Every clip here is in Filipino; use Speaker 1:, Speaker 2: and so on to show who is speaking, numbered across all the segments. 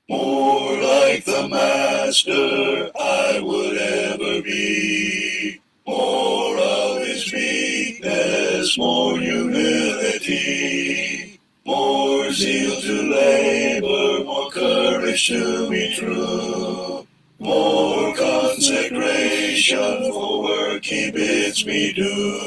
Speaker 1: More like the Master I would ever be. More of his meekness, more humility. More zeal to labor, more courage to be true. More consecration for work he bids me do.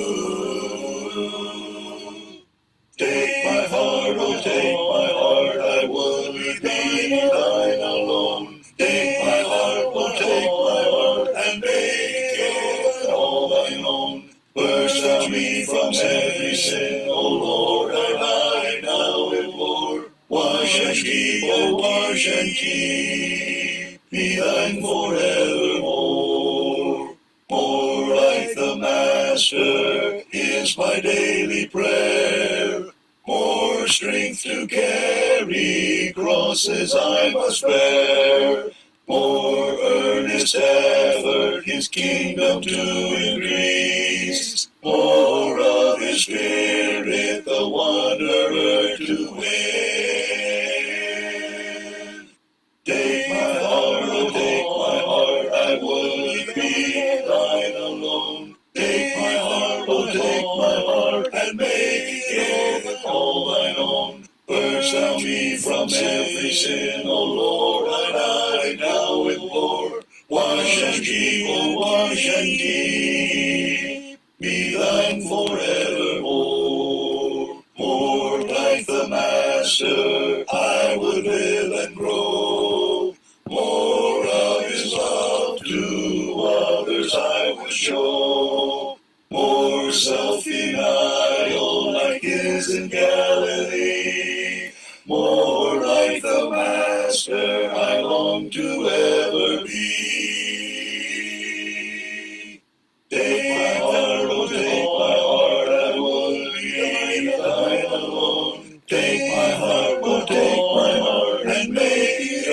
Speaker 1: Take my heart, oh take my heart, I would be thine alone. Take my heart, oh take my heart, and make it all thine own. Purge me from every sin, O Lord, I now implore. Wash and keep, oh wash and keep me thine forevermore. More like the Master is my daily prayer. More strength to carry crosses I must bear. More earnest effort his kingdom to increase. More of his spirit the wanderer to win. Take my heart, oh take my heart, I would be thine alone. Take my heart, oh take my heart, and make it all thine own. Purge thou me from every sin, O Lord, I now implore. Wash and keep, oh wash and keep me thine forevermore. More like the Master I would live and grow. More of his love to others I would show. More self-denial like his in Galilee. More like the Master I long to ever be. Take my heart, oh take my heart, I would be thine alone. Take my heart, oh take my heart, and make it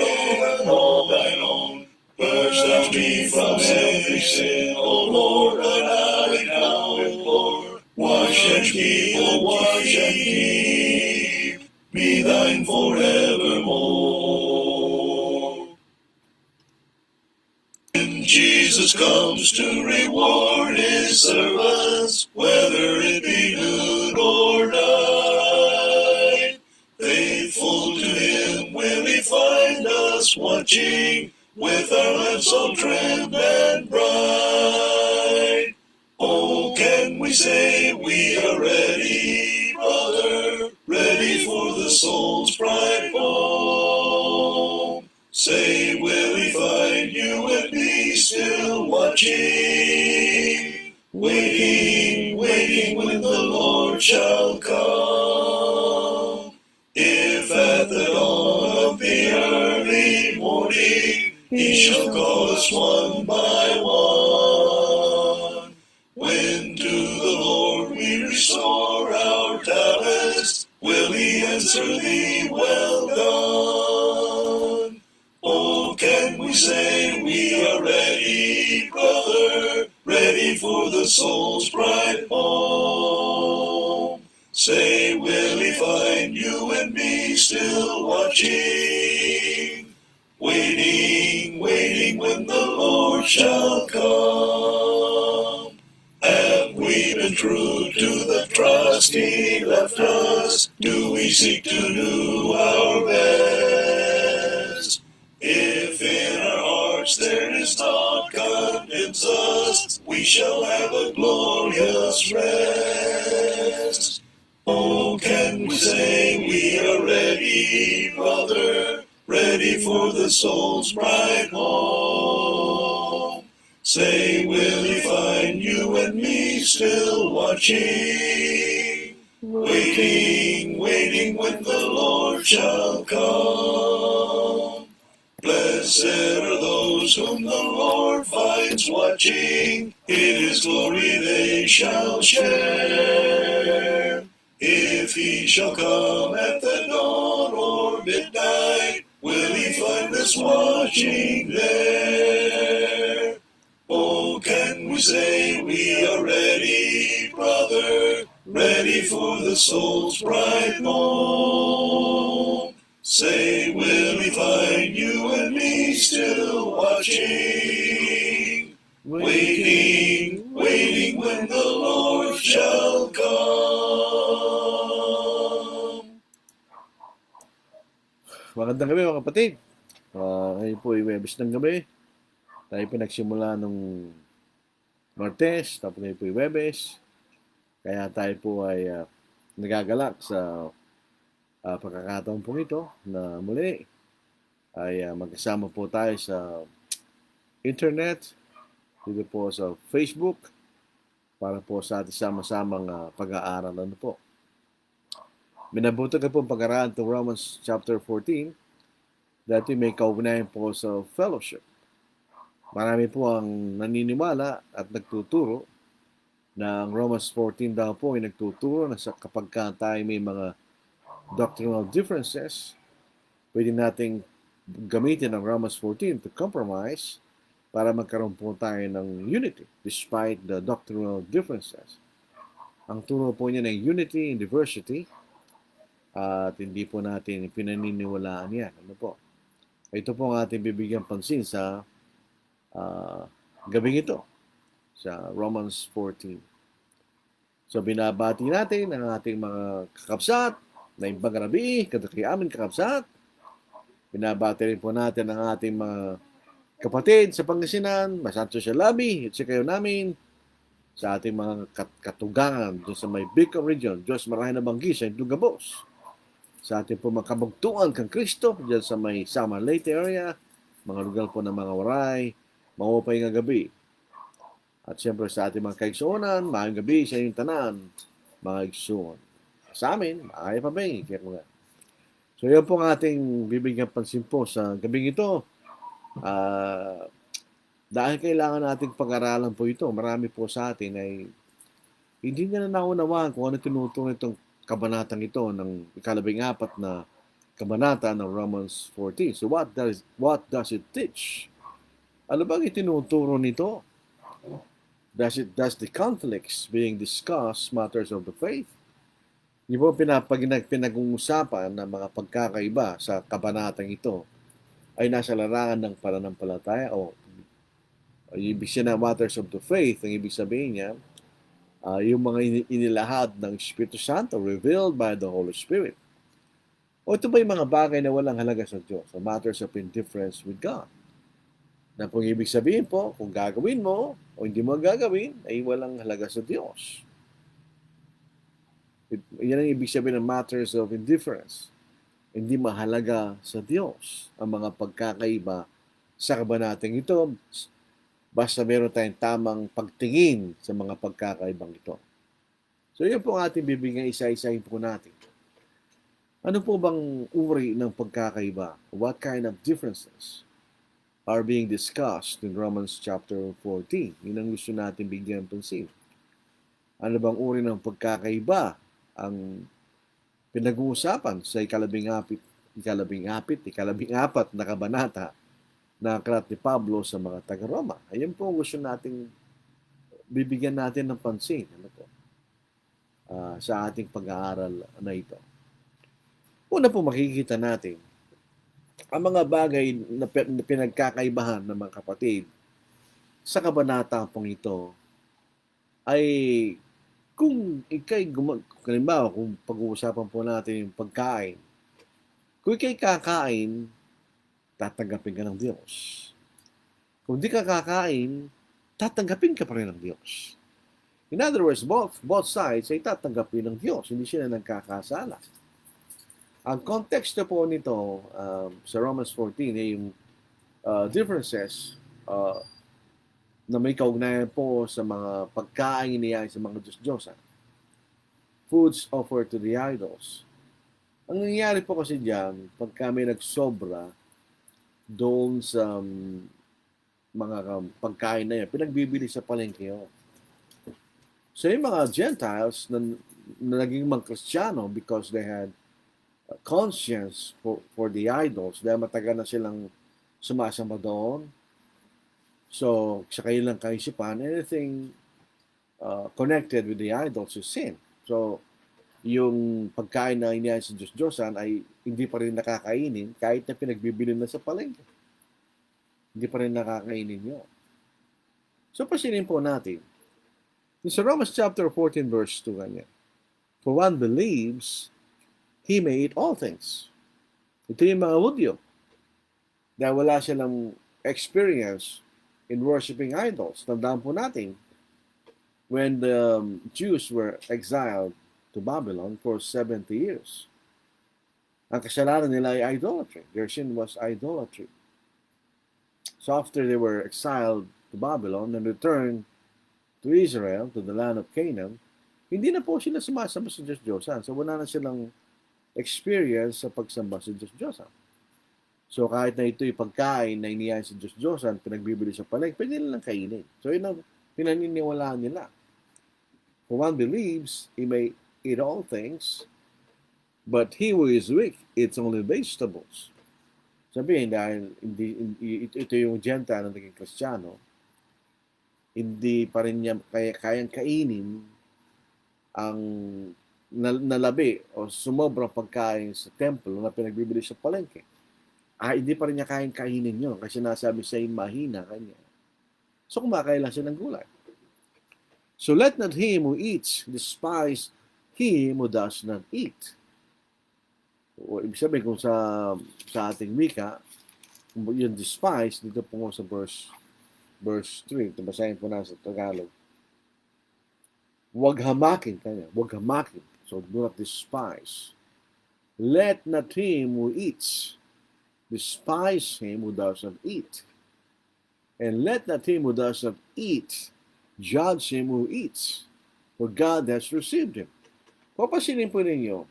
Speaker 1: all thine own. Purge thou me from every sin, O Lord, I now implore. Wash and keep, oh wash and keep me thine forevermore. When Jesus comes to reward his servants, whether it be noon or night, faithful to him will he find us watching, with our lamps all trimmed and bright. Oh, can we say we are ready, brother, ready for the soul's bright home? Say, will he find you and me still watching, waiting, waiting when the Lord shall come? If at the dawn of the early morning he shall call us one by one, when to the Lord we restore our talents, will he answer thee, well done? Oh, can we say we are ready, brother, ready for the soul's bright home? Say, will he find you and me still watching, waiting, waiting when the Lord shall come? Have we been true to the trust he left us? Do we seek to do our best? If in our hearts there is naught condemns us, we shall have a glorious rest. Oh, can we say we are ready, brother, ready for the soul's bright home? Say, will he find you and me still watching, waiting, waiting when the Lord shall come? Blessed are those whom the Lord finds watching, in his glory they shall share. If he shall come at the dawn or midnight, will he find us watching there? Oh, can we say we are ready, brother, ready for the soul's bright home? Say, will he find you watching, waiting, waiting when the Lord shall come.
Speaker 2: Magandang gabi mga kapatid. Ngayon po ay Webes ng gabi. Tayo pinagsimula nung Martes, tapos ngayon po ay Webes. Kaya tayo po ay nagagalak sa pagkakataon po ito na muli ay magkasama po tayo sa internet, dito po sa Facebook, para po sa ating sama-samang pag-aaral. Ano po? Minabuto ka po pag-aralan to Romans chapter 14, dati may kaugnayan po sa fellowship. Marami po ang naniniwala at nagtuturo na ang Romans 14 daw po ay nagtuturo na kapag tayo may mga doctrinal differences, pwede nating gamitin ang Romans 14 to compromise para magkaroon po tayo ng unity despite the doctrinal differences. Ang turo po niya ng unity in diversity at hindi po natin pinaniniwalaan yan. Ano po? Ito po ang ating bibigyan pansin sa gabing ito, sa Romans 14. So binabati natin ang ating mga kakabsat na imbang gabi, kay aming kakabsat. Binabati rin po natin ang ating mga kapatid sa Pangasinan, Masanto sa Labi, at sa kayo namin, sa ating mga katugangan doon sa may Bicol region, Diyos marahin na banggi sa Indugabos. Sa ating po mga kabugtuan kang Kristo, dyan sa may Samar Leyte area, mga lugar po ng mga waray, maupay nga gabi. At siyempre sa ating mga kaigsuonan, maayong gabi sa inyong tanan, mga igsuon. Sa amin, maayong pa ba yung So yan po ang ating bibigyan pansin po sa gabing ito. Dahil kailangan nating pag-aralan po ito, marami po sa atin ay hindi na naunawaan kung ano tinuturo itong kabanatang ito ng ika-14 na kabanata ng Romans 14. So what does it teach? Ano bang itinuturo nito? Does the conflicts being discussed matters of the faith? Di ba pinag-uusapan ng mga pagkakaiba sa kabanatang ito ay nasa larangan ng pananampalataya o ibig siya na matters of the faith, ang ibig sabihin niya, yung mga inilahad ng Espiritu Santo, revealed by the Holy Spirit. O ito ba yung mga bagay na walang halaga sa Diyos? So matters of indifference with God. Na kung ibig sabihin po, kung gagawin mo o hindi mo gagawin, ay walang halaga sa Diyos. Yan ang ibig sabihin ng matters of indifference. Hindi mahalaga sa Diyos ang mga pagkakaiba sa kabanatang ito, basta meron tayong tamang pagtingin sa mga pagkakaibang ito. So yun po ang ating bibigyan, isa-isahin po natin. Ano po bang uri ng pagkakaiba? What kind of differences are being discussed in Romans chapter 14? Yun ang gusto natin bigyan pansin. Ano bang uri ng pagkakaiba ang pinag-uusapan sa ikalabing-apat na kabanata na aklat ni Pablo sa mga taga-Roma? Ayun po gusto nating bibigyan natin ng pansin sa ating pag-aaral na ito. Una po makikita natin ang mga bagay na pinagkakaibahan ng mga kapatid sa kabanata pong ito ay kung halimbawa, kung pag-uusapan po natin yung pagkain, kung ikay kakain, tatanggapin ka ng Diyos. Kung di ka kakain, tatanggapin ka pa rin ng Diyos. In other words, both sides ay tatanggapin ng Diyos. Hindi sila nagkakasala. Ang context po nito sa Romans 14 ay yung differences na may kaugnayan po sa mga pagkain niya sa mga Diyos-Diyosan. Foods offered to the idols. Ang nangyayari po kasi diyan, pag kami nagsobra doon sa mga pagkain na yan, pinagbibili sa palengke yun. So yung mga Gentiles na naging mga Kristiyano because they had conscience for the idols, dahil matagal na silang sumasamba doon. So, sa kanilang kaisipan, anything connected with the idols is sin. So, yung pagkain na inihain sa Diyos-Diyosan ay hindi pa rin nakakainin kahit na pinagbibili na sa palengke. hindi pa rin nakakainin nyo. So, pasinin po natin. Sa Romans chapter 14, verse 2, ganyan. For one believes, he may eat all things. Ito yung mga Hudyo. Dahil wala silang experience in worshiping idols. Tandaan po natin, when the Jews were exiled to Babylon for 70 years, ang kasalanan nila ay idolatry. Their sin was idolatry. So after they were exiled to Babylon and returned to Israel, to the land of Canaan, hindi na po sila sumasamba sa Diyos-Diyosan. So wala na silang experience sa pagsamba sa Diyos-Diyosan. So kahit na ito'y pagkain na iniyain sa Diyos-Diyosan, pinagbibili sa palengke, pwede nilang kainin. So yun ang pinaniniwalaan nila. For one believes, he may eat all things, but he who is weak eats only vegetables. Sabihin, dahil ito yung Gentile na naging Kristiyano, hindi pa rin niya kayang kainin ang nalabi o sumobrang pagkain sa templo na pinagbibili sa palengke. Hindi pa rin niya kayang kainin yun kasi nasabi sa mahina kanya. So kumakain lang siya ng gulay. So let not him who eats despise him who does not eat. O ibig sabihin kung sa ating wika, yung despise, dito po sa verse 3, basahin po na sa Tagalog. Huwag hamakin kanya. Huwag hamakin. So do not despise. Let not him who eats despise him who does not eat. And let not him who does not eat judge him who eats. For God has received him. Papasinin po ninyo,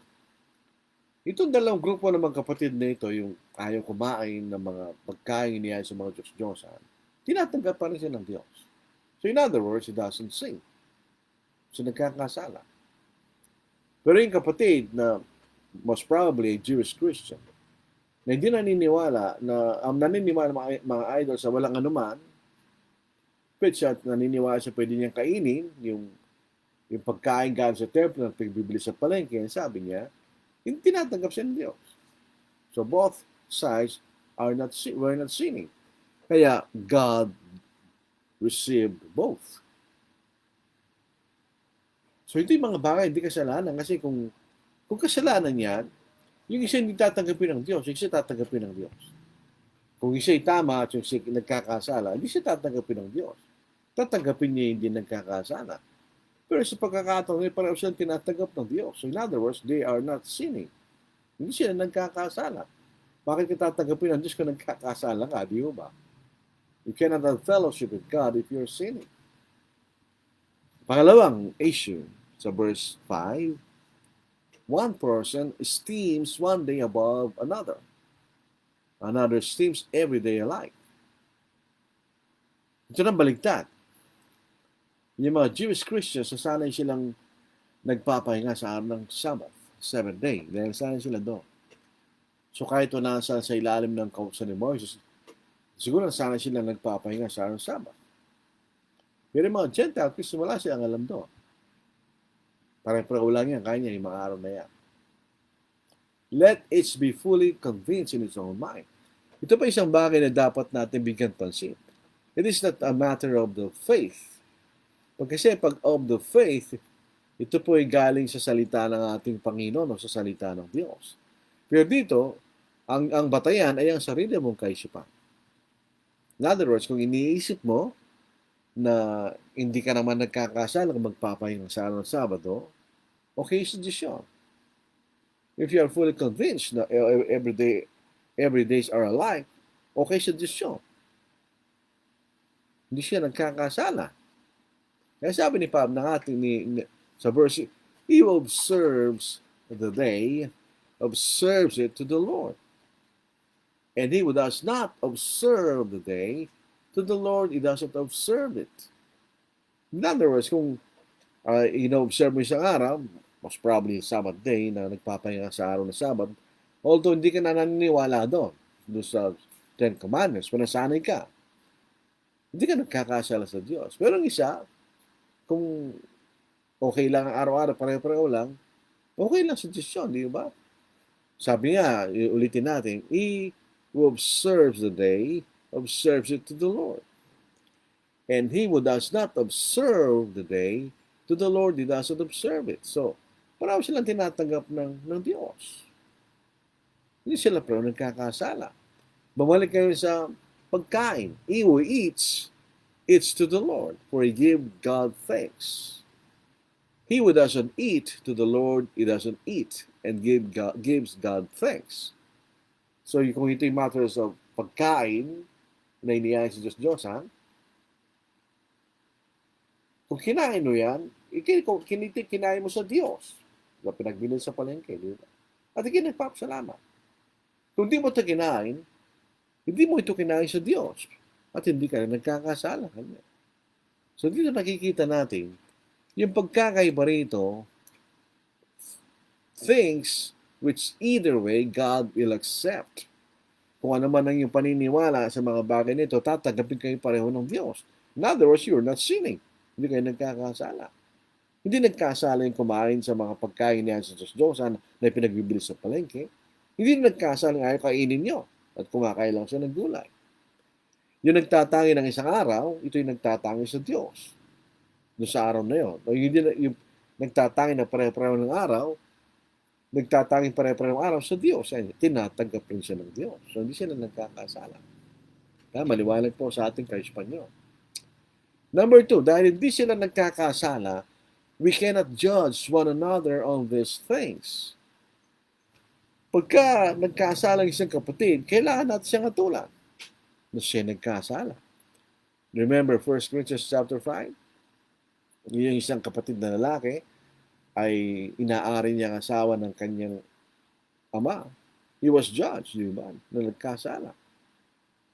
Speaker 2: itong dalawang grupo ng mga kapatid na ito, yung ayaw kumain ng mga pagkain niya sa mga Diyos-Diyosan, tinatanggap pa rin siya ng Diyos. So in other words, he doesn't sing. So nagkakasala. Pero yung kapatid na most probably a Jewish Christian, na hindi naniniwala na naniniwala mga idol sa walang anuman, pwede siya naniniwala siya pwede niyang kainin yung pagkain galing sa templo na pagbibili sa palengke, sabi niya, hindi tinatanggap siya ng Diyos. So both sides were not sinning. Kaya God received both. So ito yung mga bagay, hindi kasalanan. Kasi kung kasalanan yan, yung isa hindi tatanggapin ng Diyos, yung isa tatanggapin ng Diyos. Kung isa tama at yung isa nagkakasala, hindi siya tatanggapin ng Diyos. Tatanggapin niya hindi nagkakasala. Pero sa pagkakataon, pareho silang tinatanggap ng Diyos. So in other words, they are not sinning. Hindi sila nagkakasala. Bakit ka tatanggapin ng Diyos kung nagkakasala ka? Di ba? You cannot have fellowship with God if you're sinning. Pangalawang issue sa verse 5, one person esteems one day above another. Another esteems every day alike. Ito nang baligtad. Yung mga Jewish Christians, sanay silang nagpapahinga sa araw ng Sabbath, 7th day, dahil sanay sila doon. So kahit nasa sa ilalim ng kautusan ni Moses, siguro sanay silang nagpapahinga sa araw ng Sabbath. Pero yung mga Gentile Christians, wala silang alam doon. Parang lang yan, kaya niya yung mga araw na yan. Let each be fully convinced in its own mind. Ito pa isang bagay na dapat natin bigyan pansin. It is not a matter of the faith. Kasi pag of the faith, ito po ay galing sa salita ng ating Panginoon o sa salita ng Diyos. Pero dito, ang batayan ay ang sarili mong kaisipan. In other words, kung iniisip mo na hindi ka naman nagkakasala kung magpapahinga sa araw ng Sabado, okay sa desisyon. If you are fully convinced na every days are alike, okay sa desisyon. Hindi siya nagkakasala. Kaya sabi ni Pab ng ating sa verse, he who observes the day, observes it to the Lord. And he who does not observe the day, to the Lord, he doesn't observe it. In other words, kung ino-observe mo isang araw, most probably Sabbath day na nagpapahinga sa araw na Sabbath, although hindi ka na naniniwala doon sa Ten Commandments, panasanay ka, hindi ka nagkakasala sa Diyos. Pero ang isa, kung okay lang ang araw-araw, pareho-pareho lang, okay lang sa Diyos yun, di ba? Sabi nga, ulitin natin, he who observes the day, observes it to the Lord. And he who does not observe the day, to the Lord he doesn't observe it. So, parang silang tinatanggap ng Diyos. Hindi sila pero nagkakasala. Bumalik kayo sa pagkain. He who eats to the Lord, for he gives God thanks. He who doesn't eat to the Lord, he doesn't eat and gives God thanks. So kung ito yung matters of pagkain na iniyain sa Diyos, ha? Kung kinain mo yan, kinain mo sa Diyos. Na pinagbilin sa palengke, di ba? At ikinagpapasalamat. Kung di mo ito kinain, hindi mo ito kinain sa Diyos. At hindi ka na nagkakasala. So dito nakikita natin, yung pagkakaiba rito, things which either way God will accept. Kung ano man ang iyong paniniwala sa mga bagay nito, tatanggapin kayo pareho ng Diyos. In other words, you're not sinning. Hindi kayo nagkakasala. Hindi nagkasala yung kumain sa mga pagkain niya sa Diyos-Diyosan na pinagbibili sa palengke. Hindi nagkasala yung ayaw kainin nyo at kumakain lang siya ng gulay. Yung nagtatangi ng isang araw, ito yung nagtatangi sa Diyos. Doon sa araw na yun. Yung nagtatangi na pare-pareho ng araw, nagtatangi pare-pareho ng araw sa Diyos. Tinatanggap rin siya ng Diyos. So hindi sila nagkakasala. Maliwanag po sa ating ka-Espanyol. Number 2, dahil hindi sila nagkakasala, we cannot judge one another on these things. Pagka nagkasala ng isang kapatid, kailangan natin siyang atulan na siya nagkasala. Remember 1 Corinthians chapter 5? Yung isang kapatid na lalaki ay inaari niyang asawa ng kanyang ama. He was judged, di ba? Na nagkasala.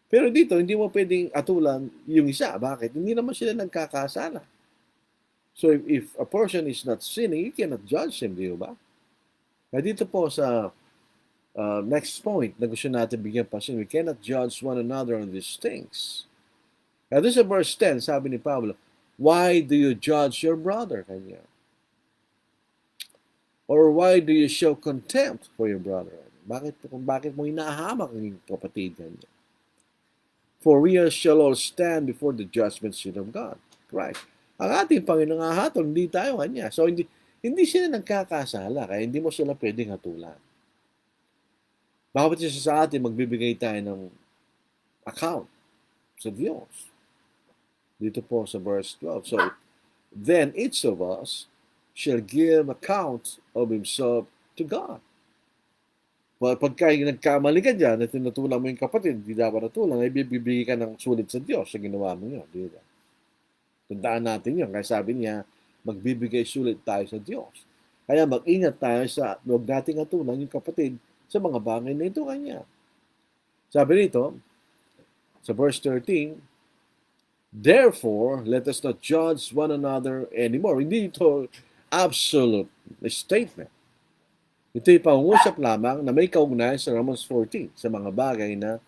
Speaker 2: Pero dito, hindi mo pwedeng atulan yung isa. Bakit? Hindi naman sila nagkakasala. So if a person is not sinning, you cannot judge him, di ba? Kaya dito po sa next point na gusto natin bigyan pansin, we cannot judge one another on these things. Now this is verse 10, sabi ni Pablo, why do you judge your brother? Kanya? Or why do you show contempt for your brother? Bakit mo inahamak ang kapatid? Kanya? For we shall all stand before the judgment seat of God. Right. Ang ating Panginoong hahatol, hindi tayo kanya. So hindi sila nagkakasala, kaya hindi mo sila pwedeng hatulan. Bakit siya sa atin magbibigay tayo ng account sa Diyos? Dito po sa verse 12. So, then each of us shall give account of himself to God. Well, pagka nagkamali ka dyan, at tinutulang mo yung kapatid, hindi dapat natulang, ay bibigay ka ng sulit sa Diyos sa ginawa mo yun. Di ba? Tandaan natin yun. Kaya sabi niya, magbibigay sulit tayo sa Diyos. Kaya mag-ingat tayo sa huwag nating atulang yung kapatid sa mga bagay na ito kanya. Sabi nito, sa verse 13, therefore, let us not judge one another anymore. Hindi ito absolute statement. Ito'y pangungusap lamang na may kaugnayan sa Romans 14, sa mga bagay na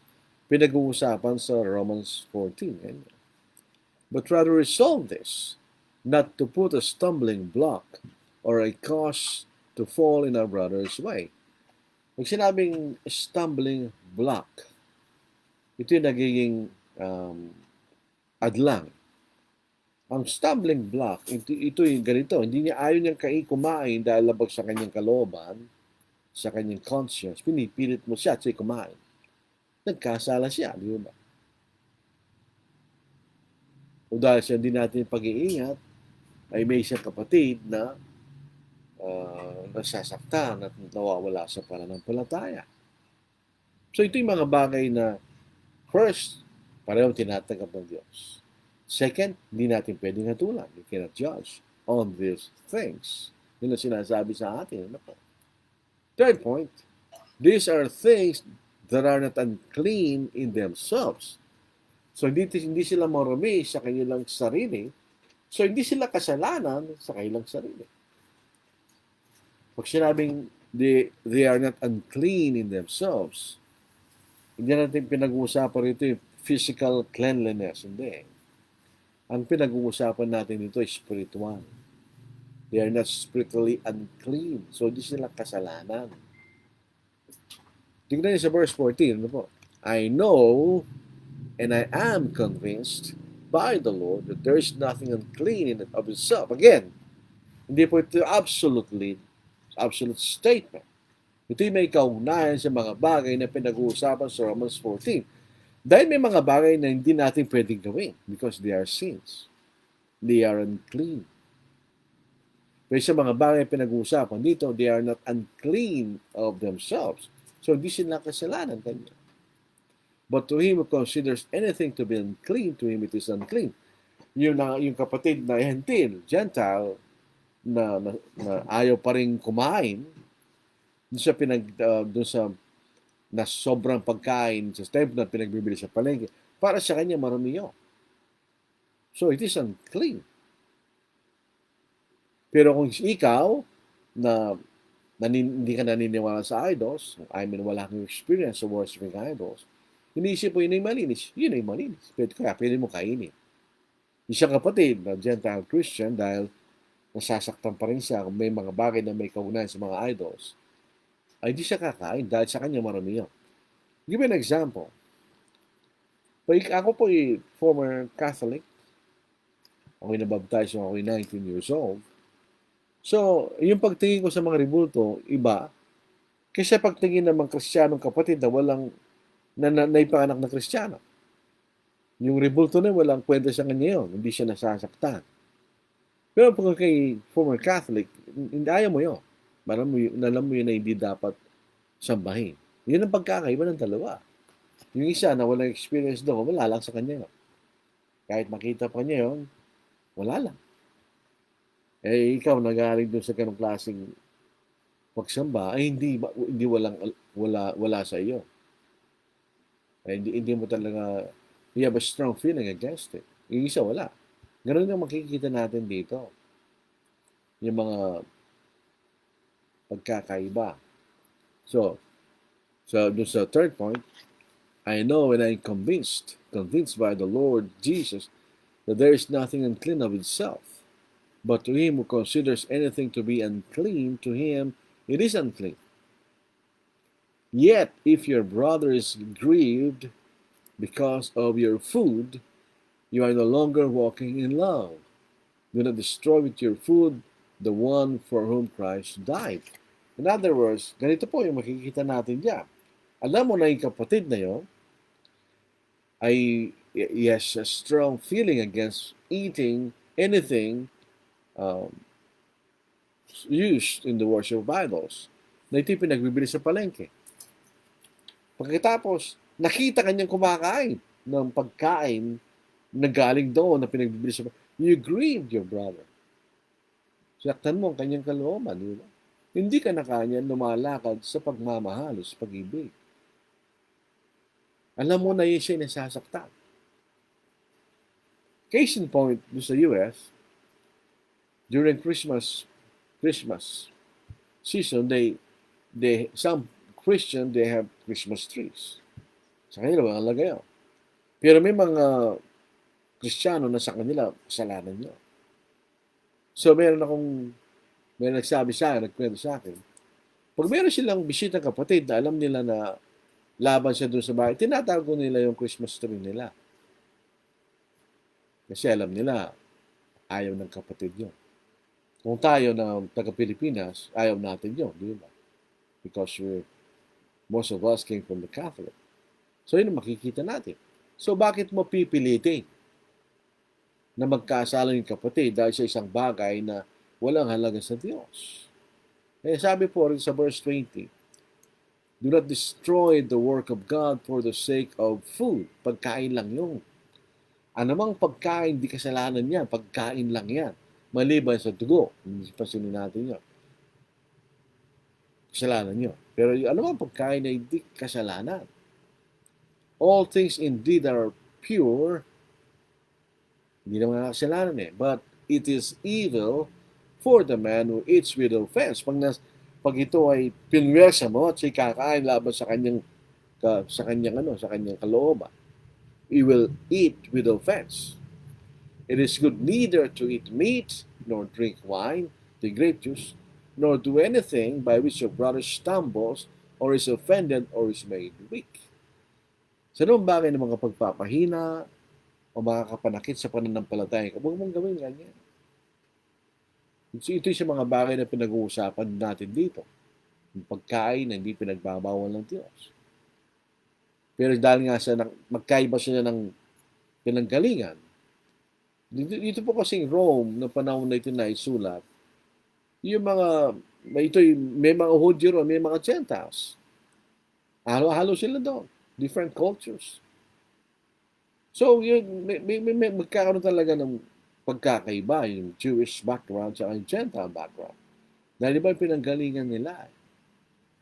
Speaker 2: pinag-uusapan sa Romans 14. But rather resolve this, not to put a stumbling block or a cause to fall in our brother's way. Pag sinabing stumbling block, ito yung nagiging adlang. Ang stumbling block, ito yung ganito, hindi niya ayaw niyang kumain dahil labag sa kanyang kalooban, sa kanyang conscience, pinipilit mo siya at siya kumain. Nagkasala siya, di ba? O dahil sa hindi natin pag-iingat, ay may isang kapatid na nasasaktan at nawawala sa pananampalataya. So ito yung mga bagay na first, parehong tinatanggap ng Diyos. Second, hindi natin pwedeng hatulan. We cannot judge on these things. Yun ang sinasabi sa atin. Third point, these are things that are not unclean in themselves. So hindi sila marumi sa kanilang sarili. So hindi sila kasalanan sa kanilang sarili. Pag sinabing they are not unclean in themselves, hindi natin pinag-uusapan rito yung physical cleanliness. Hindi. Ang pinag-uusapan natin dito ay spiritual. They are not spiritually unclean. So, hindi sila kasalanan. Tingnan niyo sa verse 14. Ano po? I know And I am convinced by the Lord that there is nothing unclean in it of itself. Again, hindi po ito absolute statement. Ito'y may kaugnayan sa mga bagay na pinag-uusapan sa Romans 14. Dahil may mga bagay na hindi natin pwedeng gawin because they are sins. They are unclean. Pero sa mga bagay na pinag-uusapan dito, they are not unclean of themselves. So, hindi sila kasalanan kanya. But to him who considers anything to be unclean, to him it is unclean. Yung kapatid na hentil, Gentile, na ayaw pa rin kumain, doon sa na sobrang pagkain sa templo na pinagbibili sa palengke, para sa kanya marami yun. So, it is unclean. Pero kung ikaw, hindi ka naniniwala sa idols, wala kang experience sa worshiping idols, inisip mo yun ay malinis. Yun ay malinis. Pwede mo kainin. Isang kapatid na Gentile Christian, dahil nasasaktan pa rin siya kung may mga bagay na may kaugnayan sa mga idols, ay di siya kakain dahil sa kanya marami yun. Give me an example. Ako po ay former Catholic. Ako'y nabaptize nung ako'y 19 years old. So, yung pagtingin ko sa mga rebulto, iba. Kasi pagtingin ng mga Kristiyanong kapatid na walang naipanganak na Kristiyano. Yung rebulto na walang kwenta sa kanya yun. Hindi siya nasasaktan. Pero pag kay former Catholic, hindi ayaw mo yun. Alam mo yun na hindi dapat sambahin. Yun ang pagkakaiba ng dalawa. Yung isa na walang experience doon, wala lang sa kanya yun. Kahit makita pa niya yun, wala lang. Eh, ikaw nagaling doon sa ganong klaseng pagsamba, ay hindi wala sa iyo. Eh, hindi mo talaga, you have a strong feeling against it. Yung isa, wala. Ganun yung makikita natin dito. Yung mga pagkakaiba. So doon sa third point, I know and I'm convinced by the Lord Jesus that there is nothing unclean of itself. But to him who considers anything to be unclean, to him it is unclean. Yet, if your brother is grieved because of your food, you are no longer walking in love. Do not destroy with your food the one for whom Christ died. In other words, ganito po yung makikita natin diyan. Alam mo na yung kapatid na yun, he has a strong feeling against eating anything used in the worship of idols na ito'y pinagbibili sa palengke. Pagkatapos, nakita kanyang kumakain ng pagkain na galing doon na pinagbibili sa palengke, you grieved your brother. Saktan mo ang kanyang kalooban, di ba? Hindi ka na kanya lumalakad sa pagmamahal, sa pag-ibig. Alam mo na yun siya nasasaktan. Case in point, sa US, during Christmas season, some Christian, they have Christmas trees. Sa kanila, walang lagay yun. Pero may mga Kristiyano na sa kanila, kasalanan nyo. So, may nagsabi sa akin, nagkwento sa akin, pag meron silang bisita kapatid na alam nila na laban siya doon sa bahay, tinatago nila yung Christmas tree nila. Kasi alam nila, ayaw ng kapatid yun. Kung tayo na taga-Pilipinas, ayaw natin yun, di ba? Because most of us came from the Catholic. So, yun ang makikita natin. So, bakit mo pipilitin na magkasala yung kapatid dahil sa isang bagay na walang halaga sa Diyos? Eh, sabi po rin sa verse 20, do not destroy the work of God for the sake of food. Pagkain lang yun. Anumang pagkain, di kasalanan yan. Pagkain lang yan. Maliban sa dugo. Hindi pasinin natin yun. Kasalanan yun. Pero anumang pagkain ay di kasalanan. All things indeed are pure. Hindi naman kasalanan eh. But it is evil for the man who eats with offense. Pag ito ay pinwersa mo at siya kakain laban sa kanyang kalooban, he will eat with offense. It is good neither to eat meat, nor drink wine, the grape juice, nor do anything by which your brother stumbles, or is offended, or is made weak. Sa anumang bagay ng mga pagpapahina o makakapanakit sa pananampalataya, huwag mong gawin ganyan. Ito yung mga bagay na pinag-uusapan natin dito. Yung pagkain na hindi pinagbabawal ng Diyos. Pero dahil nga magkaiba sila ng pinanggalingan, dito po kasing Rome, na panahon na ito na isulat, yung mga, may mga Hudyo ron, may mga Gentiles. Halo-halo sila doon. Different cultures. So, may magkakaroon talaga ng pagkakaiba, yung Jewish background at yung Gentile background. Dahil iba yung pinanggalingan nila.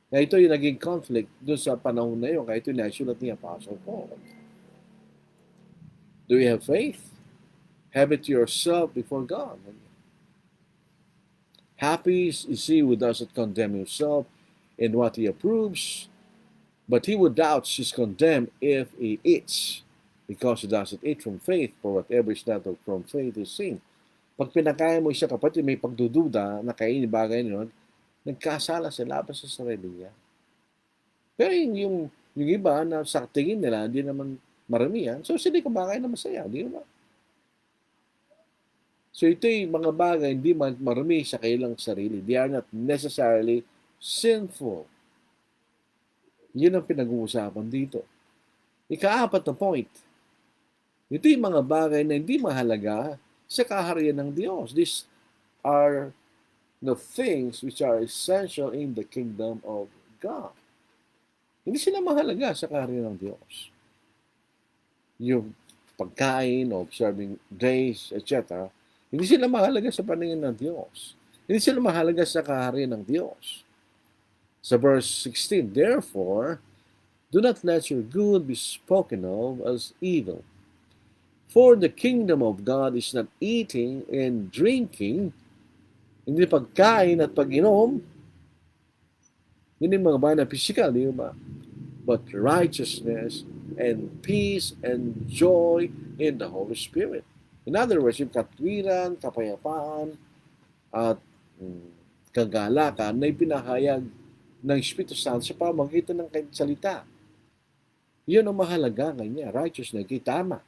Speaker 2: Na ito yung naging conflict doon sa panahon na yun, kaya ito yung naisulat ni Apostle Paul. Do you have faith? Have it yourself before God. Happy is he who doesn't condemn himself in what he approves, but he who doubts is condemned if he eats, because he doesn't eat from faith, for whatever is not from faith is sin. Pag pinakain mo siya, kapatid, may pagdududa na kainin bagay nun, nagkasala sa laban sa sarili niya. Pero yung iba na sa tingin nila, hindi naman maramihan, so sila kumakain na masaya, di ba? So ito yung mga bagay hindi marami sa kailang sarili. They are not necessarily sinful. Yun ang pinag-uusapan dito. Ika-apat na point. Ito yung mga bagay na hindi mahalaga sa kaharian ng Diyos. These are the things which are essential in the kingdom of God. Hindi sila mahalaga sa kaharian ng Diyos. Yung pagkain, observing days, etc., hindi sila mahalaga sa paningin ng Diyos. Hindi sila mahalaga sa kaharian ng Diyos. Sa verse 16, therefore, do not let your good be spoken of as evil. For the kingdom of God is not eating and drinking, hindi pagkain at pag-inom, hindi mga bagay na physical, di ba? But righteousness and peace and joy in the Holy Spirit. In other words, yung katwiran, kapayapaan, at kagalakan na ipinahayag ng Espiritu Santo sa pamamagitan ng kanyang salita. Yun ang mahalaga kanya. Righteousness, kay tama.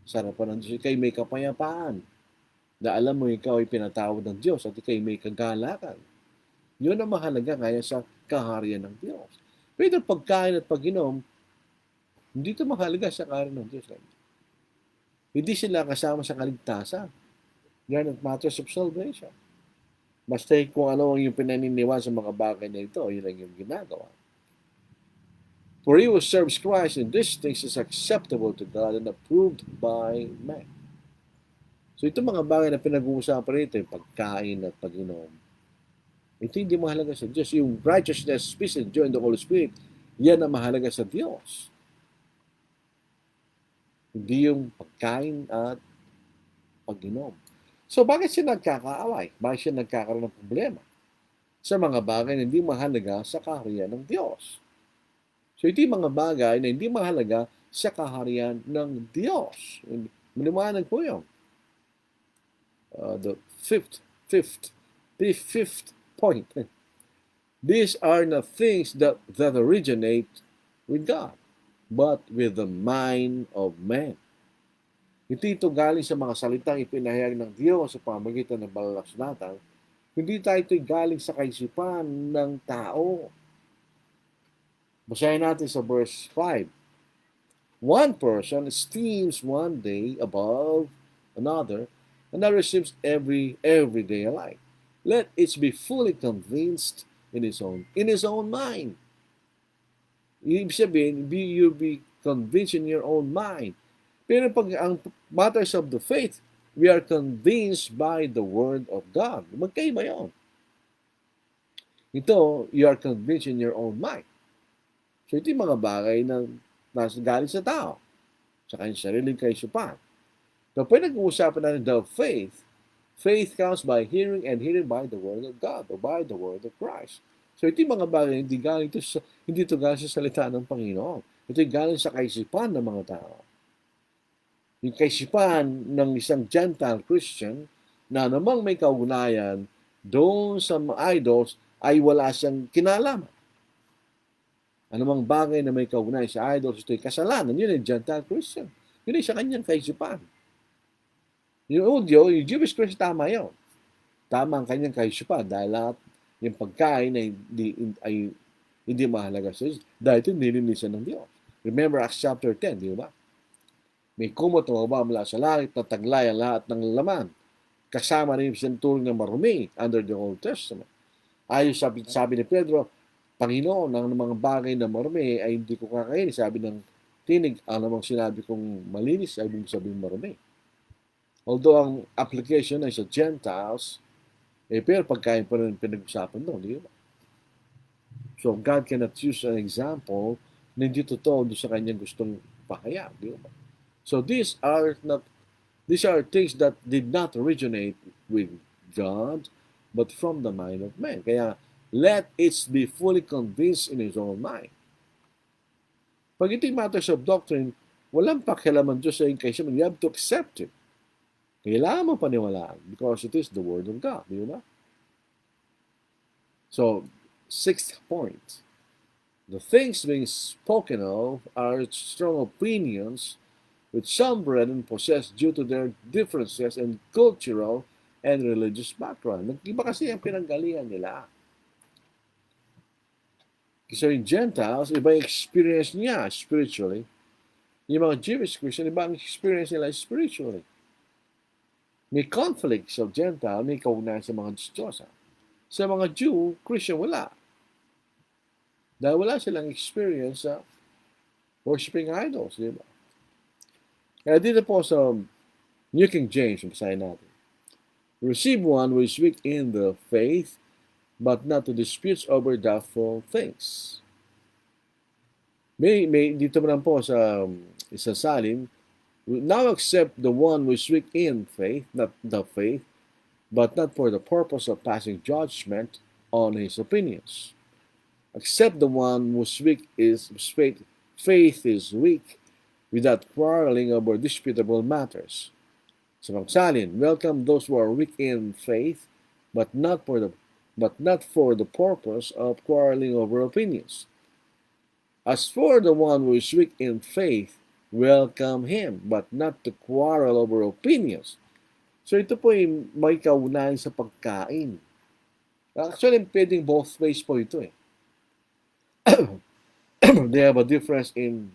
Speaker 2: Sa harapan ng Diyos, ikay may kapayapaan. Na alam mo, ikaw ay pinatawad ng Diyos at ikay may kagalakan. Yun ang mahalaga kaya sa kaharian ng Diyos. Pero pagkain at pag-inom, hindi ito mahalaga sa kaharian ng Diyos. Hindi sila kasama sa kaligtasan. They are not matters of salvation. Basta kung ano ang yung pinaniniwan sa mga bagay na ito, yun ang yung ginagawa. For he who serves Christ in these things is acceptable to God and approved by men. So ito mga bagay na pinag-uusapan rito, yung pagkain at pag-inom. Ito hindi mahalaga sa Diyos. Yung righteousness, peace, and joy in the Holy Spirit, yan ang mahalaga sa Diyos. Hindi yung pagkain at pag-inom. So, bakit siya nagkakaaway? Bakit siya nagkakaroon ng problema? Sa mga bagay na hindi mahalaga sa kaharian ng Diyos. So, ito yung mga bagay na hindi mahalaga sa kaharian ng Diyos. Maliwanag po yun. The fifth point. These are the things that originate with God, but with the mind of man. Ito galing sa mga salitang ipinahayag ng Diyos sa pamamagitan ng balaksulatan. Hindi tayo ito'y galing sa kaisipan ng tao. Basahin natin sa verse 5. One person esteems one day above another, another esteems every day alike. Let each be fully convinced in his own mind. Ibig sabihin, you be convinced in your own mind. Pero pag ang matters of the faith, we are convinced by the Word of God. Magkaiba yun. Ito, you are convinced in your own mind. So ito yung mga bagay na nasa galing sa tao, sa kanyang sariling kaisipan. So pag nag-uusapan natin the faith comes by hearing and hearing by the Word of God or by the Word of Christ. So ito yung mga bagay hindi ito galing sa salita ng Panginoon. Ito yung galing sa kaisipan ng mga tao. Yung kaisipan ng isang Gentile Christian na namang may kaugnayan doon sa mga idols ay wala siyang kinalaman. Anumang bagay na may kaugnay sa idols, ito'y kasalanan. Yun ay Gentile Christian. Yun ay sa kanyang kaisipan. Yung Hudyo, yung Jewish Christian, tama yun. Tama ang kanyang kaisipan dahil lahat yung pagkain ay hindi mahalaga sa Diyos. Dahil ito nilinisan ng Diyos. Remember Acts chapter 10, di ba? May kumot na mababa mula sa langit na taglay ang lahat ng laman. Kasama rin siyang turing na marumi under the Old Testament. Ayos sabi ni Pedro, Panginoon, ang mga bagay na marumi ay hindi ko kakainin. Sabi ng tinig, ang namang sinabi kong malinis ay ibig sabihin marumi. Although ang application ay sa Gentiles, pero pagkain pa rin pinag-usapan doon, di ba? So God cannot use an example na hindi totoo doon sa kanyang gustong pakaya, di ba? So these are things that did not originate with God, but from the mind of man. Kaya let it be fully convinced in his own mind. Pag ito matters of doctrine, walang pakialaman Diyos sa inkaisyon. You have to accept it. Kailangan mo paniwalaan because it is the Word of God. Di ba? So, sixth point. The things being spoken of are strong opinions which some brethren possess due to their differences in cultural and religious background. Nag-iba kasi ang pinanggalingan nila. Kasi yung Gentiles, iba yung experience niya spiritually. Yung mga Jewish Christian, iba ang experience nila spiritually. May conflicts of Gentile, may kaugnayan sa mga Diyosa. Sa mga Jew, Christian, wala. Dahil wala silang experience sa worshiping idols, di ba? Kaya dito po sa New King James, basahin natin. Receive one who is weak in the faith, but not to disputes over doubtful things. May dito naman po sa isang salin, now accept the one who is weak in faith, not the faith, but not for the purpose of passing judgment on his opinions. Accept the one whose faith is weak, without quarreling over disputable matters. Sa pagsalin, welcome those who are weak in faith, but not for the purpose of quarreling over opinions. As for the one who is weak in faith, welcome him, but not to quarrel over opinions. So ito po ay may kaunahan sa pagkain. Actually, pwedeng both ways po ito eh. They have a difference in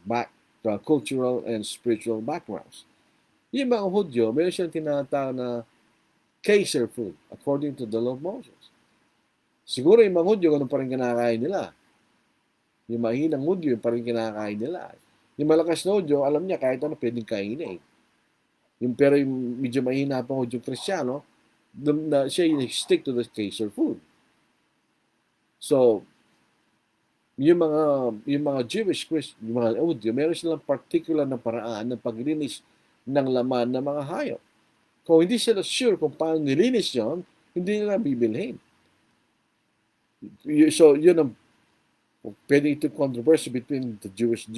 Speaker 2: cultural and spiritual backgrounds. Yung mga Hudyo, meron siyang tinatawag na kosher food, according to the law of Moses. Siguro yung mga Hudyo, ganun pa rin kinakain nila. Yung mahinang Hudyo, yung pa rin kinakain nila. Yung malakas na Hudyo, alam niya kahit ano pwedeng kainin. Pero yung medyo mahina pa Hudyo Kristiyano, siya yung stick to the kosher food. So, yung mga Jewish Christian, yung mga Hudyo, meron silang particular na paraan ng paglinis ng laman ng mga hayop. Kung hindi sila sure kung paano nilinis yon, hindi nila bibilhin. So, yun ang pwede ito controversy between the Jewish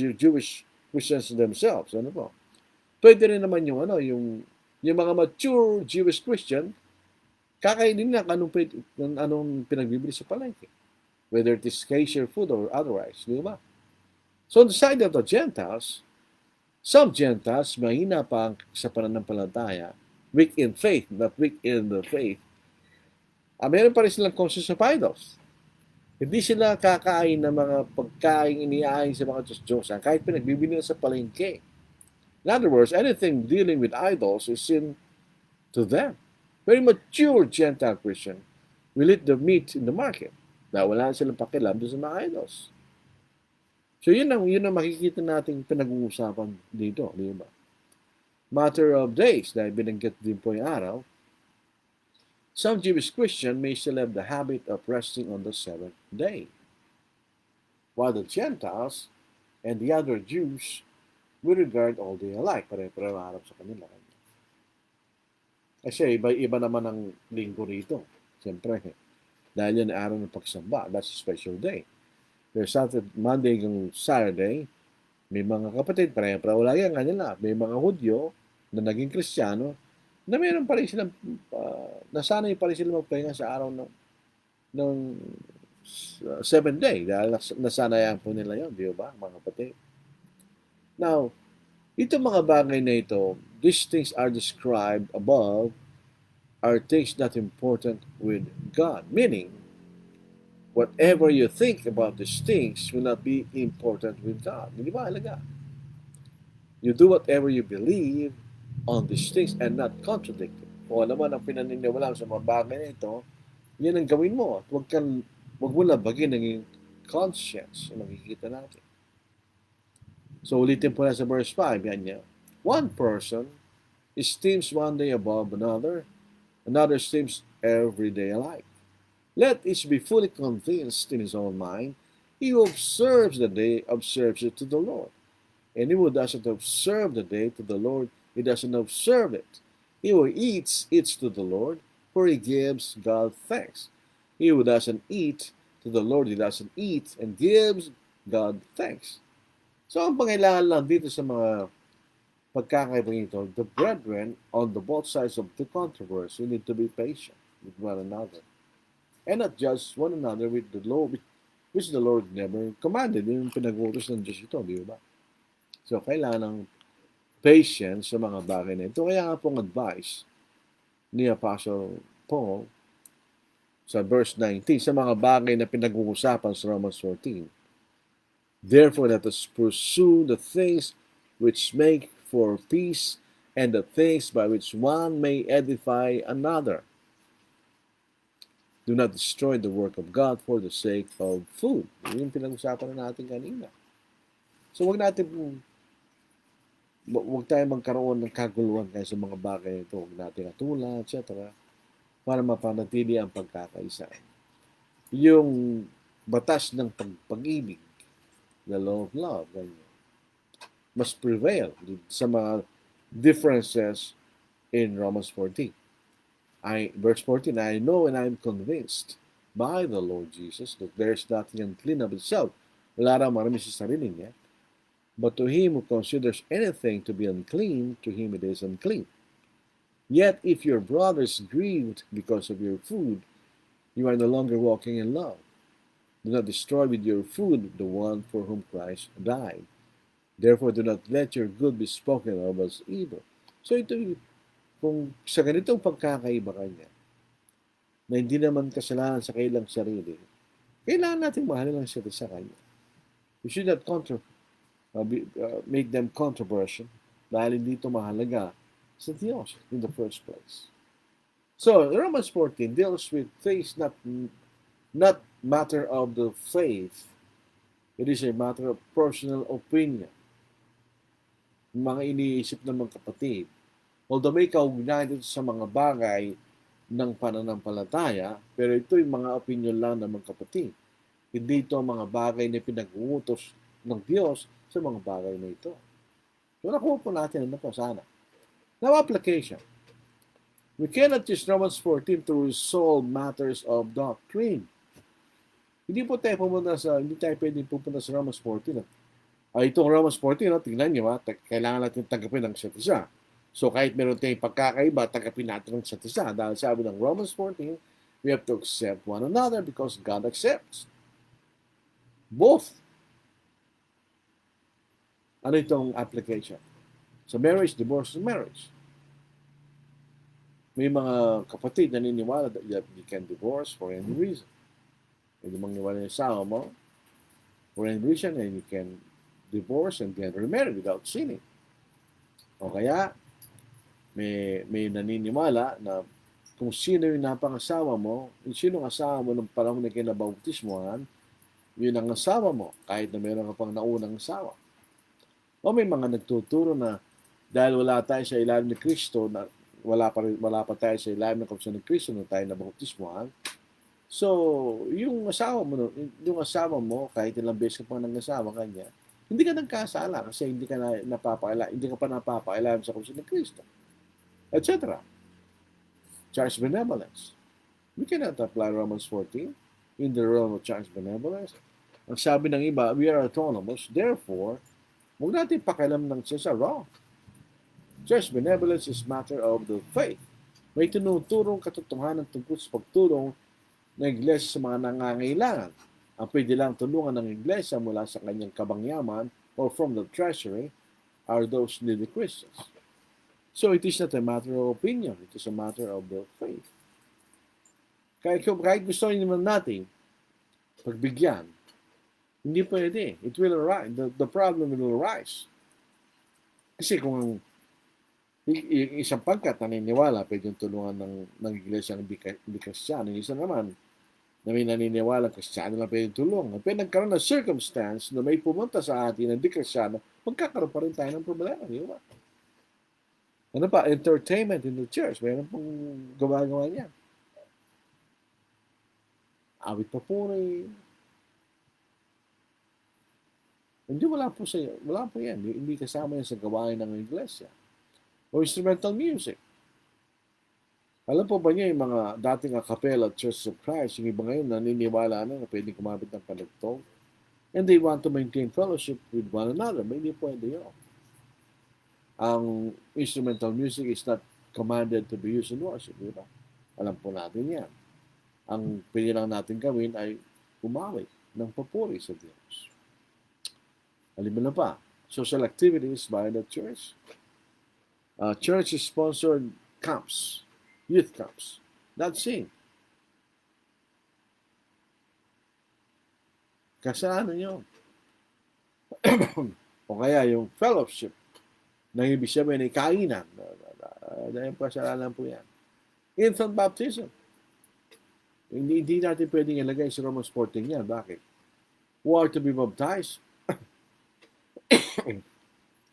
Speaker 2: Christians themselves. Ano po? Pwede rin naman yung mga mature Jewish Christian, kakainin na anong pinagbibili sa palengke. Whether it is kosher food or otherwise, di ba? So on the side of the Gentiles, some Gentiles, mahina pa sa pananampalataya, weak in faith, not weak in the faith, meron pa rin silang conscience of idols. Hindi sila kakain ng mga pagkain iniain sa mga Diyos-Diyosan, kahit pinagbibili na sa palengke. In other words, anything dealing with idols is sin to them. Very mature Gentile Christian will eat the meat in the market. Na wala silang pakialam doon sa mga idols. So yun ang makikita nating pinag-uusapan dito, di ba? Matter of days, dahil binanggit din po yung araw, some Jewish Christian may still have the habit of resting on the seventh day, while the Gentiles and the other Jews will regard all day alike. Pare-pareho harap sa kanila. Kasi iba naman ang linggo rito. Siyempre, dahil yan ay araw ng pagsamba. That's a special day. There's Saturday, Monday hanggang Saturday, may mga kapatid, pareho wala yan kanila. May mga Hudyo na naging Kristiyano na mayroon pa rin silang, nasanay pa rin sila magpahinga sa araw ng seventh day dahil nasanayan po nila yon, di ba, mga kapatid? Now, itong mga bagay na ito, these things are described above, are things not important with God. Meaning, whatever you think about these things will not be important with God. Hindi ba halaga? You do whatever you believe on these things and not contradict it. Kung ano man ang pinaniniwalaan sa mga bagay na ito, yan ang gawin mo. At huwag mo labagin ang conscience na makikita natin. So ulitin po na sa verse 5, yan niya. One person esteems one day above another esteems every day alike. Let each be fully convinced in his own mind. He who observes the day observes it to the Lord. And he who doesn't observe the day to the Lord, he doesn't observe it. He who eats to the Lord, for he gives God thanks. He who doesn't eat to the Lord, he doesn't eat and gives God thanks. So ang pangailangan lang dito sa mga pagkakaibang ito, the brethren on the both sides of the controversy need to be patient with one another. And not judge one another with the law, which the Lord never commanded. Yung pinag-utos ng Diyos ito, di ba? So, kailangan ng patience sa mga bagay na ito. Kaya nga pong advice ni Apostle Paul sa verse 19, sa mga bagay na pinag-uusapan sa Romans 14. Therefore, let us pursue the things which make for peace and the things by which one may edify another. Do not destroy the work of God for the sake of food. Yun yung pinag-usapan na natin kanina. So, huwag tayo magkaroon ng kaguluhan kaya sa mga bagay ito. Huwag natin katula, etc. para mapanatili ang pagkakaisa. Yung batas ng pag-ibig, the law of love, ganyan, must prevail sa mga differences in Romans 14. Verse 14, I know and I am convinced by the Lord Jesus that there is nothing unclean of itself. Wala raw marami sa sarili niya. But to him who considers anything to be unclean, to him it is unclean. Yet if your brother is grieved because of your food, you are no longer walking in love. Do not destroy with your food the one for whom Christ died. Therefore, do not let your good be spoken of as evil. So ito, kung sa ganitong pagkakaiba kanya, na hindi naman kasalanan sa kailang sarili, kailangan natin mahalin ang sa kanya. We should not make them controversial dahil hindi ito mahalaga sa Diyos in the first place. So, Romans 14 deals with things not matter of the faith. It is a matter of personal opinion. Mga iniisip ng mga kapatid. Although may kaugnayan dito sa mga bagay ng pananampalataya, pero ito yung mga opinion lang ng mga kapatid. Hindi ito mga bagay na pinag-uutos ng Diyos sa mga bagay na ito. So nakuha po natin ano po sana. Now, application. We cannot use Romans 14 to resolve matters of doctrine. Hindi tayo pwedeng pupunta sa Romans 14. Itong Romans 14, tingnan nyo, kailangan natin tanggapin ang isa't isa. So kahit meron tayong pagkakaiba, tanggapin natin ang isa't isa. Dahil sabi ng Romans 14, we have to accept one another because God accepts. Both. Ano itong application? Sa marriage, divorce, and marriage. May mga kapatid na naniniwala that you can divorce for any reason. Pwede mangyawala yung asawa mo for any reason and you can divorce and get remarried without sinning. O kaya, may naniniwala na kung sino yung napangasawa mo, yung sinong asawa mo ng panahon na kinabautismohan, yun ang asawa mo, kahit na meron ka pang naunang asawa. O may mga nagtuturo na dahil wala tayo sa ilalim ni Kristo, na wala pa tayo sa ilalim ng kapatid ni Kristo na tayo nabautismohan, so yung asawa mo, kahit ilang beses ka pa nang-asawa kanya, hindi ka nagkasala kasi hindi ka pa napapakailangan sa kapatid ni Kristo, etc. Charge benevolence. We cannot apply Romans 14 in the realm of charge benevolence. Ang sabi ng iba, we are autonomous, therefore, huwag natin pakialam ng sa wrong. Church benevolence is matter of the faith. May tinuturong katotohanan tungkol sa pagtulong ng iglesia sa mga nangangailangan. Ang pwede lang tulungan ng iglesia mula sa kanyang kabangyaman or from the treasury are those needy Christians. So it is not a matter of opinion, it is a matter of the faith. Kahit gusto naman natin pagbigyan, hindi pwede. It will arise. The problem will arise. Kasi kung yung isang pangkat naniniwala, pwedeng tulungan ng iglesia ng hindi Kristiyano. Yung isa naman, na may naniniwala Kristiyano lang pwedeng tulungan. Pero nagkaroon ng circumstance na may pumunta sa atin na hindi Kristiyano, magkakaroon pa rin tayo ng problema. Di ba? Ano pa? Entertainment in the church. Mayroon pong gawa-gawa niya. Awit pa po hindi, wala po yan. Hindi kasama yan sa gawain ng iglesia. O instrumental music. Alam po ba niya yung mga dating a cappella Church of Christ, yung iba ngayon naniniwala na pwedeng kumapit ng panagtog, and they want to maintain fellowship with one another. May hindi pwede yun. Ang instrumental music is not commanded to be used in worship. Diba? Alam po natin yan. Ang pwede lang natin gawin ay umawit ng papuri sa Diyos. Alam mo na pa, social activities by the church. Church-sponsored camps, youth camps. That's it. Kasalanan nyo. O kaya yung fellowship na ibig sabihin ay kainan. Dahil kasalanan po yan. Infant baptism. Hindi natin pwedeng ilagay sa Romans 14 yan. Bakit? Who are to be baptized?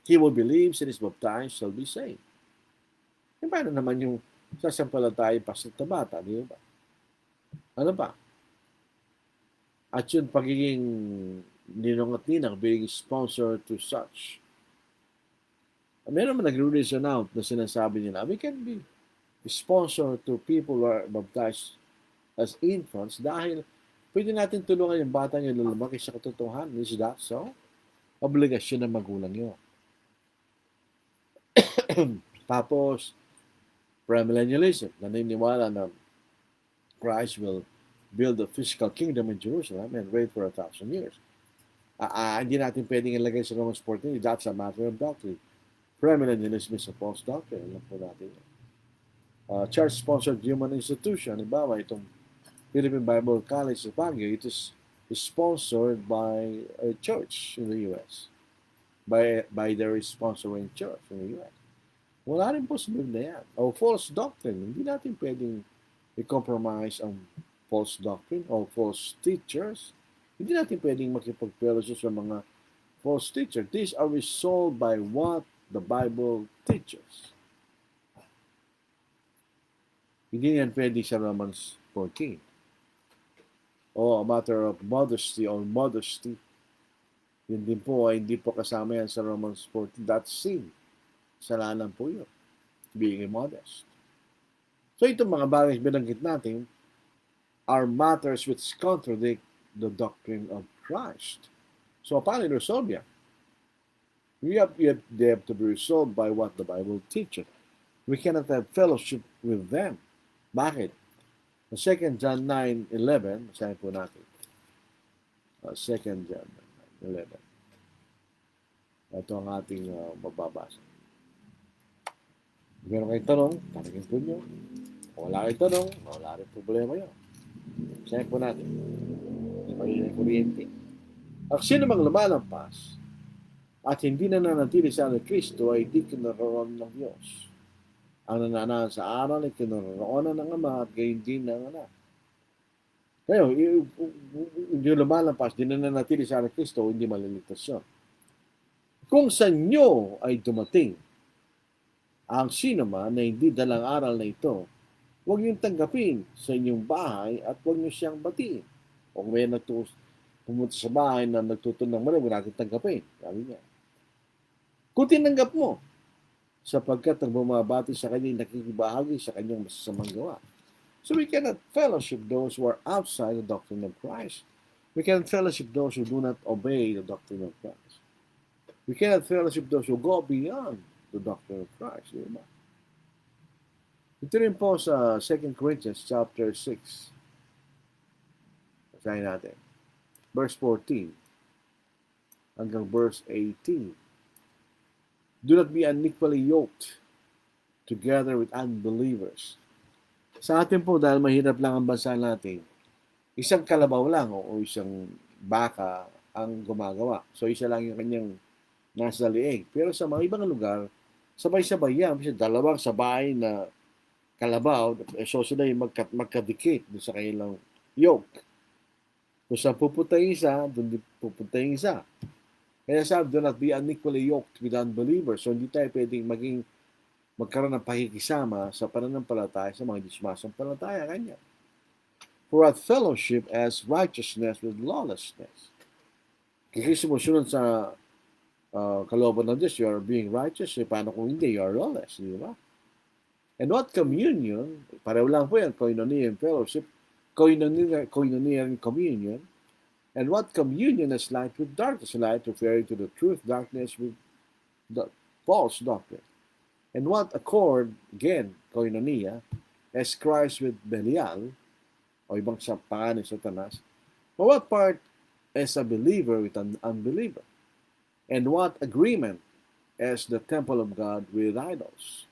Speaker 2: He who believes and is baptized shall be saved. E paano naman yung sasampalatay pastor na bata, di ba? Ano pa? At yun, pagiging ninong at ninang, being sponsor to such. Meron naman nag-reason out na sinasabi nila, we can be sponsor to people who are baptized as infants dahil pwede natin tulungan yung bata niya na lumaki sa katotohanan. Is that so? Obligasyon ng magulang yun. Tapos, premillennialism, naniniwala na Christ will build a physical kingdom in Jerusalem and reign for 1,000 years. Hindi natin pwedeng ilagay sa Romans 14, that's a matter of doctrine. Premillennialism is a false doctrine. Alam po natin yan. Church-sponsored human institution, halimbawa itong Philippine Bible College sa Baguio, it is sponsored by a church in the U.S. By their sponsoring church in the U.S. Wala rin possible na yan. O false doctrine. Hindi natin pwedeng i-compromise ang false doctrine o false teachers. Hindi natin pwedeng makipag-fellowship sa mga false teachers. These are resolved by what the Bible teaches. Hindi yan pwede sa Romans 14. O a matter of modesty or modesty. Yun din po ay hindi po kasama yan sa Romans 14. That's sin. Salanan po yun. Being modest. So itong mga bagay binanggit natin are matters which contradict the doctrine of Christ. So paano resolve yan? They have to be resolved by what the Bible teaches. We cannot have fellowship with them. Bakit? 2 John 9:11, basahin po natin. 2 John 9:11. Ito ang ating mababasa. Kung meron kayong tanong, tanongin po nyo. Kung wala kayong tanong, wala rin problema yun. Basahin po natin. Hindi magiging kuryente. At sino mang lumalampas at hindi nananatili sa anak Kristo ay di kinaroroon ng Diyos. Ang nananahan sa aral ay kinaroroonan ng Ama at gayon din ng Anak. Kaya, hindi lumalampas, hindi nananatili sa anak Kristo, hindi maliligtas yun. Kung sa inyo ay dumating ang sino man na hindi dalang aral na ito, huwag niyong tanggapin sa inyong bahay at huwag niyo siyang batiin. Kung may pumunta sa bahay na nagtutun ng mali, huwag natin tanggapin. Sabi niya. Kung tinanggap mo, sapagkat ang bumabati sa kanya, nakikibahagi sa kanyang masasamang gawa. So we cannot fellowship those who are outside the doctrine of Christ. We cannot fellowship those who do not obey the doctrine of Christ. We cannot fellowship those who go beyond the doctrine of Christ. Diba? Ito rin po sa 2 Corinthians chapter 6, Try natin. Verse 14 hanggang verse 18. Do not be unequally yoked together with unbelievers. Sa atin po, dahil mahirap lang ang bansa natin, isang kalabaw lang o isang baka ang gumagawa. So, isa lang yung kanyang nasa liig. Pero sa mga ibang lugar, sabay-sabay yan. Kasi dalawang sabay na kalabaw, so sila yung magkadikit doon sa kanilang yoke. Kung saan pupunta yung isa, doon din pupunta yung isa. Kaya sabi, do not be unequally yoked with unbelievers. So, hindi tayo pwedeng magkaroon ng pakikisama sa pananampalataya sa mga dismasampalataya kanya. For what fellowship as righteousness with lawlessness. Kasi sumusunod sa kalooban ng Diyos, you are being righteous. Paano kung hindi, you are lawless. Di ba? And what communion, pareho lang po yan, koinonia and fellowship, koinonia and communion. And what communion is light with darkness? Light referring to the truth, darkness with the false doctrine. And what accord, again, koinonia, as Christ with Belial, o ibang sampahan ni Satanas, or what part as a believer with an unbeliever? And what agreement as the temple of God with idols?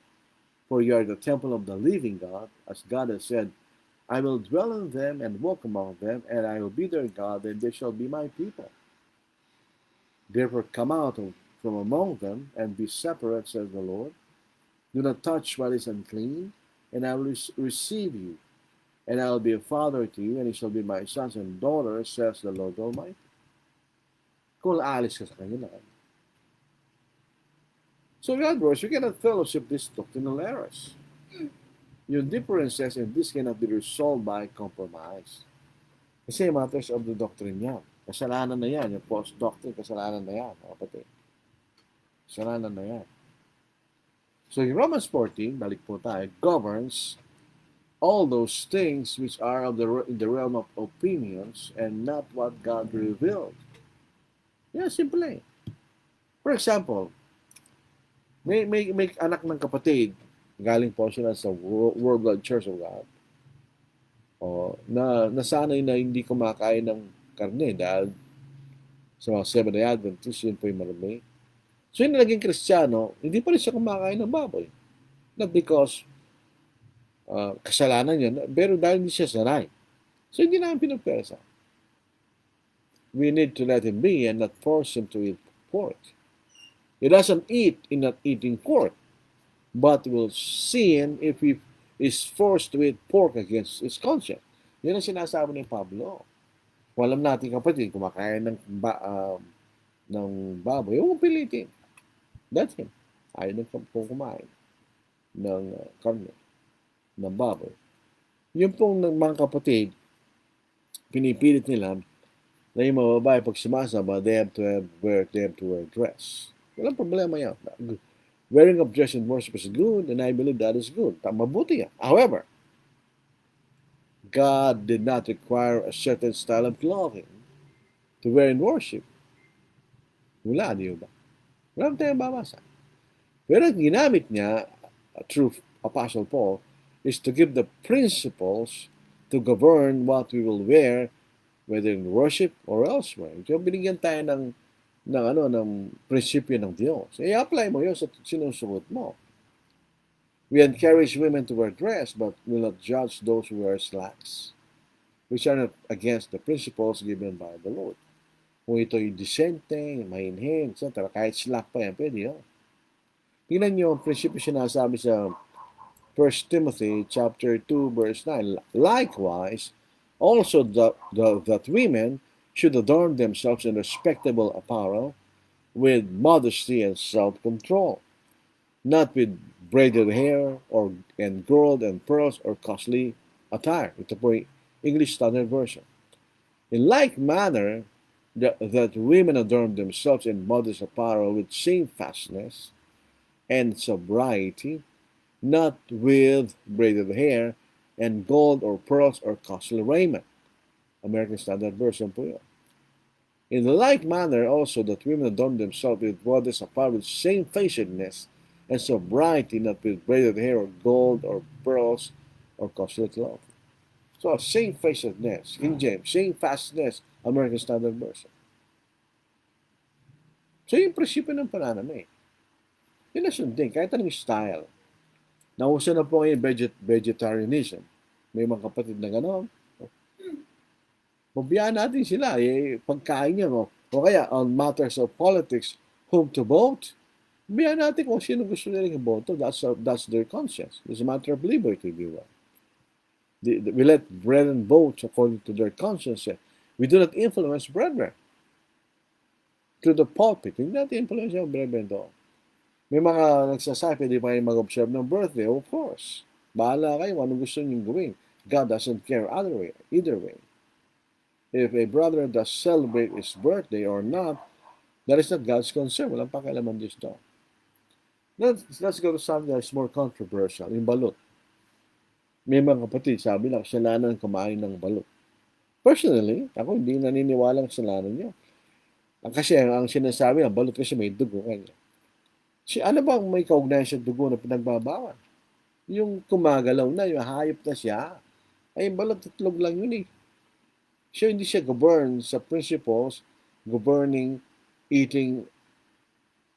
Speaker 2: For you are the temple of the living God, as God has said, I will dwell in them and walk among them, and I will be their God, and they shall be my people. Therefore come out from among them, and be separate, says the Lord. Do not touch what is unclean, and I will receive you. And I will be a father to you, and you shall be my sons and daughters, says the Lord Almighty. Kung aalis ka sa kanila. So in other words, we cannot fellowship these doctrinal errors. Yung differences in this cannot be resolved by compromise. Kasi matters of the doctrine yan. Kasalanan na yan. Yung false doctrine, kasalanan na yan. Kapatid. Kasalanan na yan. So in Romans 14, balik po tayo, governs all those things which are in the realm of opinions and not what God revealed. Yeah, simple. For example, may anak ng kapatid, galing po sila sa Worldwide Church of God, na nasanay na hindi kumakain ng karne dahil sa mga Seventh-day Adventists, yun po yung marami. So yung naging Kristiyano, hindi pa rin siya kumakain ng baboy. Not because kasalanan yun, pero dahil hindi siya sanay. So hindi namin pinagpesa. We need to let him be and not force him to eat pork. He doesn't eat in not eating pork, but will sin if he is forced to eat pork against his conscience. Yan ang sinasabi ni Pablo. Kung alam natin kapatid, kumakain ng baboy, huwag pilitin. Let him. Ayaw ng kumain ng karne, ng baboy. Yung pong mga kapatid, pinipilit nila na yung mga babae pag sumasama, they have to wear dress. Walang problema yan. Wearing of dress in worship is good, and I believe that is good. Mabuti yan. However, God did not require a certain style of clothing to wear in worship. Wala, di ba? Wala tayong babasa. Pero ginamit niya, through Apostle Paul, is to give the principles to govern what we will wear, whether in worship or elsewhere. So, binigyan tayo ng prinsipyo ng Diyos. I-apply mo yun sa sinusuot mo. We encourage women to wear dress, but will not judge those who wear slacks, which are not against the principles given by the Lord. Kung ito'y disente, mahinhin, etc., kahit slack pa yan, pwede yun. Tingnan nyo ang prinsipyo sinasabi sa 1 Timothy chapter 2, verse 9. Likewise, also that women should adorn themselves in respectable apparel, with modesty and self-control, not with braided hair and gold and pearls or costly attire. Ito po yung English Standard Version. In like manner, that women adorn themselves in modest apparel with shamefastness and sobriety, not with braided hair and gold or pearls or costly raiment. American Standard Version po yun. In the like manner also that women adorn themselves with modest apparel with shamefacedness and sobriety, not with braided hair or gold or pearls or costly cloth. So, shamefacedness, King James, shamefastness, American Standard Version. So, yung prinsipyo ng pananamit, yun na sundin, kahit anong style. Nauso na po ngayon vegetarianism. May mga kapatid na gano'n. Pabayaan natin sila, pagkain niya mo. O kaya, on matters of politics, whom to vote, pabayaan natin kung sino gusto nilang iboto. That's their conscience. It's a matter of liberty, di ba? We let brethren vote according to their conscience. We do not influence brethren. To the pulpit, hindi natin influence yung brethren doon. May mga nagsasabi, pwede pa kayo mag-observe ng birthday. Of course. Bahala kayo, ano gusto niyong gawin. God doesn't care either way. If a brother does celebrate his birthday or not, that is not God's concern. Walang pakialaman Diyos doon. Let's go to something that's more controversial. Yung balot. May mga kapatid, sabi lang, kasalanan kumain ng balot. Personally, ako hindi naniniwala ang kasalanan niya. Kasi ang sinasabi, ang balot kasi may dugo kanya. Ano bang may kaugnayan sa dugo na pinagbabawal? Yung kumagalaw na, yung hayop na siya, ay yung balot itlog lang yun eh. So, hindi siya govern sa principles governing eating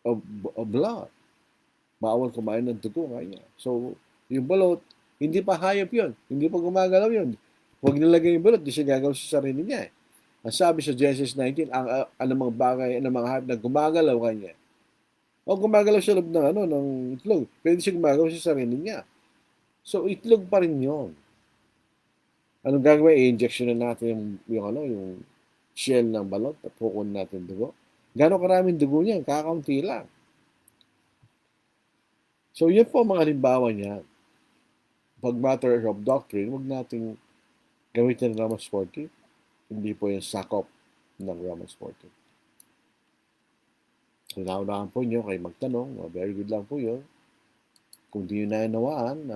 Speaker 2: of blood. Bawal kumain ng dugo kanya. So, yung balot, hindi pa hayop yun. Hindi pa gumagalaw yun. Huwag nilagay yung balot, di siya gagawin sa sarili niya eh. Ang sabi sa Genesis 19, ang anumang bagay, anumang hayop na gumagalaw kanya, o gumagalaw sa loob ng, ng itlog. Pwede siya gumagalaw sa sarili niya. So, itlog pa rin yun. Anong gagawin? I-injection na natin yung shell ng balot at kukunin natin dugo. Gano'ng karaming dugo niya? Kakaunti lang. So, yun po mga halimbawa niya. Pag matter of doctrine, huwag nating gamitin ng Romans 14. Hindi po yung sakop ng Romans 14. So, naunahan po nyo kayo magtanong. Very good lang po yun. Kung di nyo nainawaan,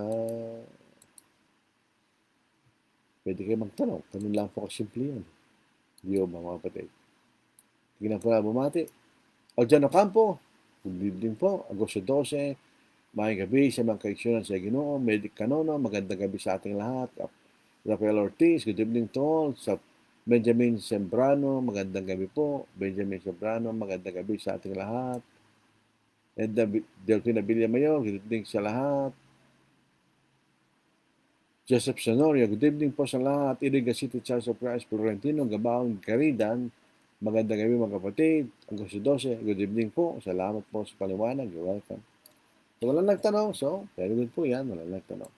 Speaker 2: pwede kayo magtanong. Tanong lang po kasimple yun. Hindi mo mga kapatid. Tingnan po na bumati. Aljan Ocampo, good evening po. Agosto 12, may gabi sa mga kaiksyonan sa Ginoo. Medic Canono, magandang gabi sa ating lahat. Rafael Ortiz, good evening to all. Sa Benjamin Sembrano, magandang gabi po. Benjamin Sembrano, magandang gabi sa ating lahat. And Delphina Villamayor, good evening sa lahat. Joseph Sonorio, good evening po sa lahat. Iriga City Church of Christ, Florentino, Gabaon, Caridan, magandang gabi mga kapatid. Agosto 12, good evening po. Salamat po sa paliwanag. You're welcome. So, walang nagtanong. So, very good po yan. Walang nagtanong.